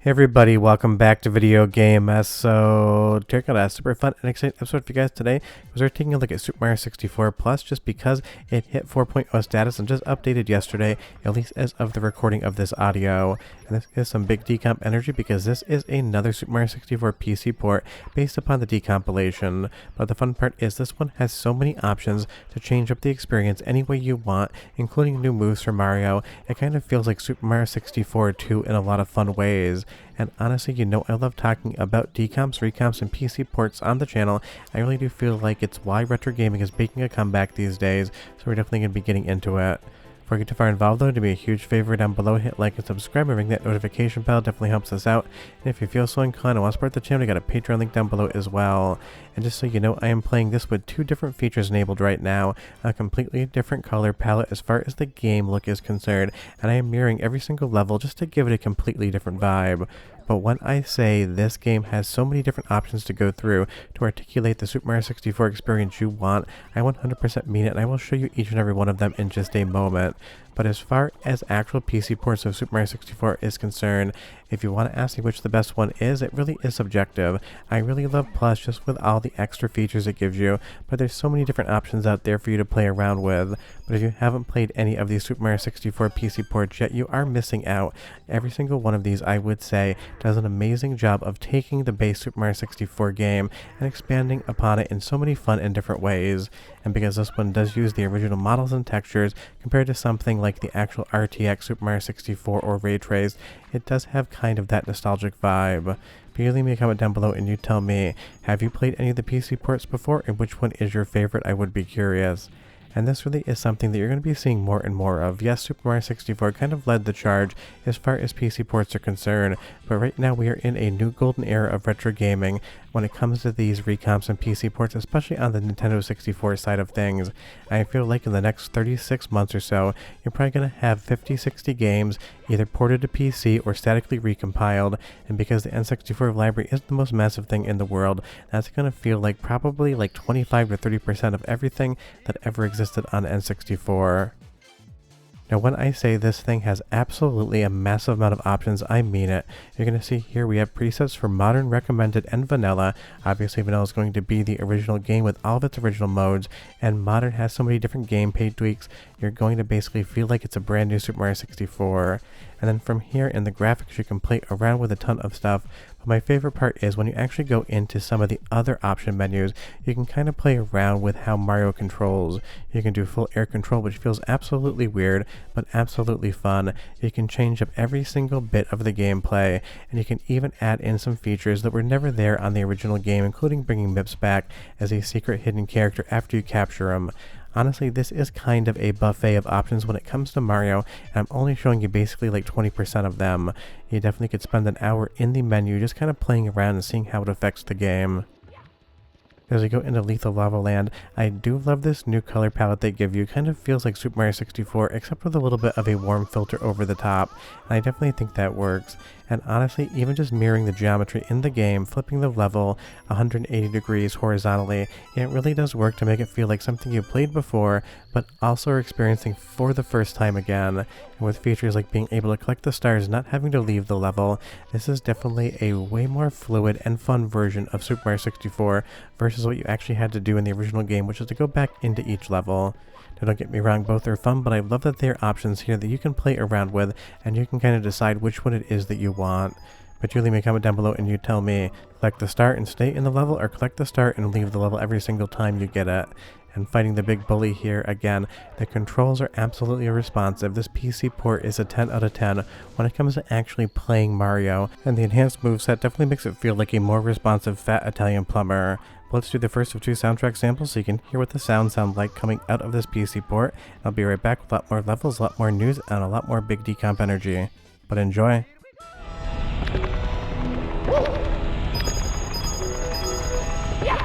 Hey everybody, welcome back to Video Game Mess. So, check out a super fun and exciting episode for you guys today, because we're taking a look at Super Mario 64 Plus just because it hit 4.0 status and just updated yesterday, at least as of the recording of this audio. And this is some big decomp energy because this is another Super Mario 64 PC port based upon the decompilation. But the fun part is this one has so many options to change up the experience any way you want, including new moves for Mario. It kind of feels like Super Mario 64 2 in a lot of fun ways. And honestly, you know, I love talking about decomps, recomps, and PC ports on the channel. I really do feel like it's why retro gaming is making a comeback these days, so we're definitely going to be getting into it. Before we get too far involved though, do me a huge favor down below, hit like and subscribe and ring that notification bell, definitely helps us out. And if you feel so inclined and want to support the channel, we got a Patreon link down below as well. And just so you know, I am playing this with two different features enabled right now, a completely different color palette as far as the game look is concerned, and I am mirroring every single level just to give it a completely different vibe. But when I say this game has so many different options to go through to articulate the Super Mario 64 experience you want, I 100% mean it, and I will show you each and every one of them in just a moment. But as far as actual PC ports of Super Mario 64 is concerned, if you want to ask me which the best one is, it really is subjective. I really love Plus just with all the extra features it gives you, but there's so many different options out there for you to play around with. But if you haven't played any of these Super Mario 64 PC ports yet, you are missing out. Every single one of these, I would say, does an amazing job of taking the base Super Mario 64 game and expanding upon it in so many fun and different ways. And because this one does use the original models and textures compared to something like the actual RTX Super Mario 64 or Ray Traced, it does have kind of that nostalgic vibe. Please leave me a comment down below and you tell me, have you played any of the PC ports before, and which one is your favorite? I would be curious. And this really is something that you're going to be seeing more and more of. Yes, Super Mario 64 kind of led the charge as far as PC ports are concerned, but right now we are in a new golden era of retro gaming when it comes to these recomps and PC ports, especially on the Nintendo 64 side of things. I feel like in the next 36 months or so, you're probably going to have 50-60 games either ported to PC or statically recompiled, and because the N64 library is the most massive thing in the world, that's going to feel like probably like 25 to 30% of everything that ever existed on N64. Now when I say this thing has absolutely a massive amount of options, I mean it. You're going to see here we have presets for modern, recommended, and vanilla. Obviously vanilla is going to be the original game with all of its original modes, and modern has so many different gameplay tweaks, you're going to basically feel like it's a brand new Super Mario 64. And then from here in the graphics you can play around with a ton of stuff, but my favorite part is when you actually go into some of the other option menus, you can kind of play around with how Mario controls. You can do full air control, which feels absolutely weird, but absolutely fun. You can change up every single bit of the gameplay, and you can even add in some features that were never there on the original game, including bringing Mips back as a secret hidden character after you capture him. Honestly, this is kind of a buffet of options when it comes to Mario, and I'm only showing you basically like 20% of them. You definitely could spend an hour in the menu just kind of playing around and seeing how it affects the game. As we go into Lethal Lava Land, I do love this new color palette they give you. It kind of feels like Super Mario 64, except with a little bit of a warm filter over the top, and I definitely think that works. And honestly, even just mirroring the geometry in the game, flipping the level 180 degrees horizontally, it really does work to make it feel like something you played before, but also are experiencing for the first time again. And with features like being able to collect the stars, not having to leave the level, this is definitely a way more fluid and fun version of Super Mario 64 versus what you actually had to do in the original game, which is to go back into each level. Now don't get me wrong, both are fun, but I love that there are options here that you can play around with, and you can kind of decide which one it is that you want. But you leave me a comment down below and you tell me, collect the star and stay in the level, or collect the star and leave the level every single time you get it. And fighting the big bully here again, the controls are absolutely responsive. This PC port is a 10 out of 10 when it comes to actually playing Mario, and the enhanced moveset definitely makes it feel like a more responsive fat Italian plumber. But let's do the first of two soundtrack samples so you can hear what the sounds sound like coming out of this PC port. I'll be right back with a lot more levels, a lot more news, and a lot more big decomp energy. But enjoy! Yeah.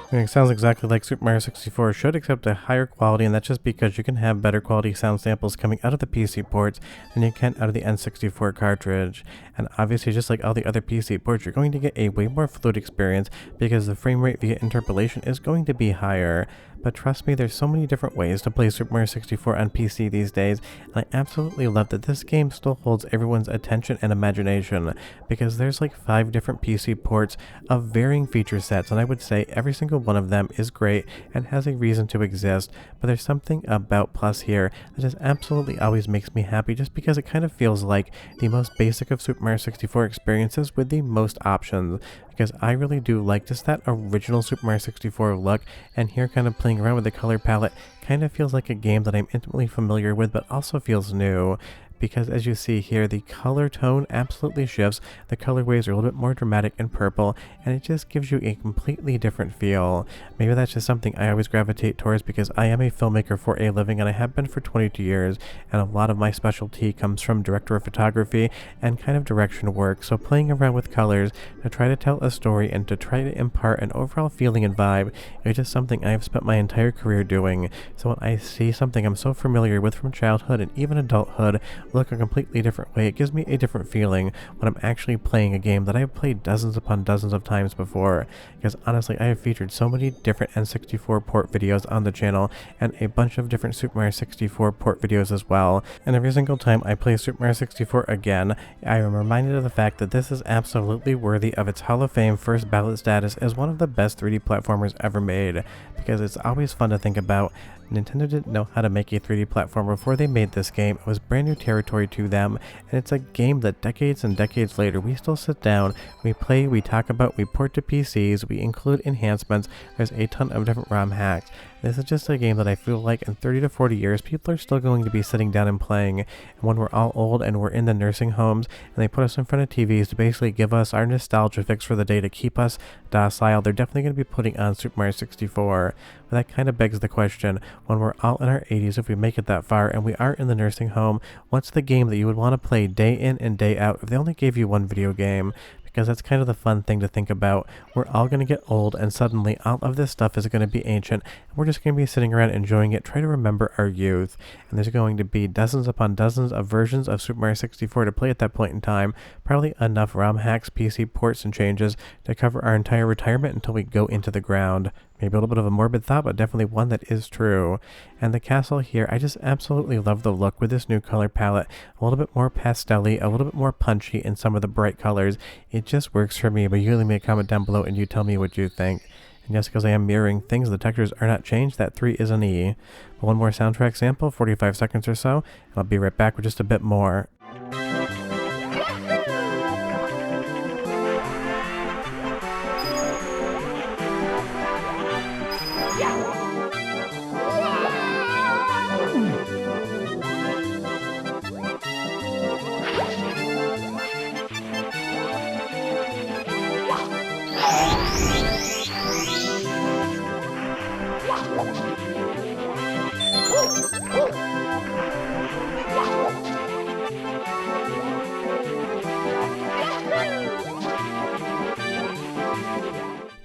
It sounds exactly like Super Mario 64 should, except a higher quality, and that's just because you can have better quality sound samples coming out of the PC ports than you can out of the N64 cartridge. And obviously, just like all the other PC ports, you're going to get a way more fluid experience because the frame rate via interpolation is going to be higher. But trust me, there's so many different ways to play Super Mario 64 on PC these days, and I absolutely love that this game still holds everyone's attention and imagination, because there's like 5 different PC ports of varying feature sets, and I would say every single one of them is great and has a reason to exist. But there's something about Plus here that just absolutely always makes me happy, just because it kind of feels like the most basic of Super Mario 64 experiences with the most options, because I really do like just that original Super Mario 64 look, and here kind of playing around with the color palette kind of feels like a game that I'm intimately familiar with but also feels new. Because as you see here, the color tone absolutely shifts, the color waves are a little bit more dramatic and purple, and it just gives you a completely different feel. Maybe that's just something I always gravitate towards because I am a filmmaker for a living, and I have been for 22 years, and a lot of my specialty comes from director of photography and kind of direction work, so playing around with colors to try to tell a story and to try to impart an overall feeling and vibe is just something I have spent my entire career doing. So when I see something I'm so familiar with from childhood and even adulthood look a completely different way, it gives me a different feeling when I'm actually playing a game that I've played dozens upon dozens of times before. Because honestly, I have featured so many different N64 port videos on the channel and a bunch of different Super Mario 64 port videos as well. And every single time I play Super Mario 64 again, I am reminded of the fact that this is absolutely worthy of its Hall of Fame first ballot status as one of the best 3D platformers ever made. Because it's always fun to think about. Nintendo didn't know how to make a 3D platformer before they made this game. It was brand new territory to them, and it's a game that decades and decades later we still sit down, we play, we talk about, we port to PCs, we include enhancements, there's a ton of different ROM hacks. This is just a game that I feel like in 30 to 40 years people are still going to be sitting down and playing, and when we're all old and we're in the nursing homes and they put us in front of TVs to basically give us our nostalgia fix for the day to keep us docile, they're definitely going to be putting on Super Mario 64. But that kind of begs the question, when we're all in our 80s, if we make it that far and we are in the nursing home, what's the game that you would want to play day in and day out if they only gave you one video game? Because that's kind of the fun thing to think about. We're all going to get old, and suddenly all of this stuff is going to be ancient, and we're just going to be sitting around enjoying it, try to remember our youth. And there's going to be dozens upon dozens of versions of Super Mario 64 to play at that point in time, probably enough ROM hacks, PC ports, and changes to cover our entire retirement until we go into the ground. Maybe a little bit of a morbid thought, but definitely one that is true. And the castle here, I just absolutely love the look with this new color palette. A little bit more pastel-y, a little bit more punchy in some of the bright colors. It just works for me, but you leave me a comment down below and you tell me what you think. And just because I am mirroring things, the textures are not changed, that 3 is an E. But one more soundtrack sample, 45 seconds or so, and I'll be right back with just a bit more.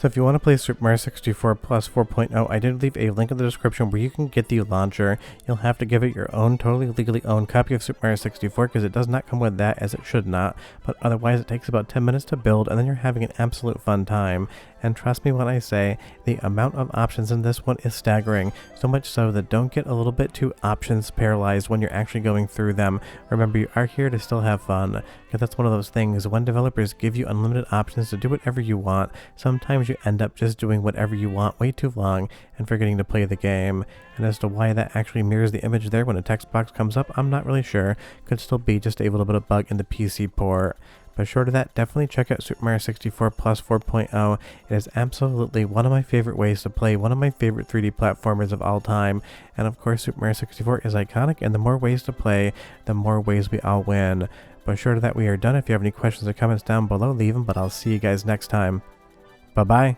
So if you want to play Super Mario 64 Plus 4.0, I did leave a link in the description where you can get the launcher. You'll have to give it your own totally legally owned copy of Super Mario 64 because it does not come with that, as it should not, but otherwise it takes about 10 minutes to build and then you're having an absolute fun time. And trust me when I say, the amount of options in this one is staggering, so much so that don't get a little bit too options paralyzed when you're actually going through them. Remember, you are here to still have fun, because that's one of those things, when developers give you unlimited options to do whatever you want, sometimes you end up just doing whatever you want way too long and forgetting to play the game. And as to why that actually mirrors the image there when a text box comes up, I'm not really sure. Could still be just a little bit of bug in the PC port. But short of that, definitely check out Super Mario 64 Plus 4.0. It is absolutely one of my favorite ways to play, one of my favorite 3D platformers of all time. And of course, Super Mario 64 is iconic, and the more ways to play, the more ways we all win. But short of that, we are done. If you have any questions or comments down below, leave them, but I'll see you guys next time. Bye-bye.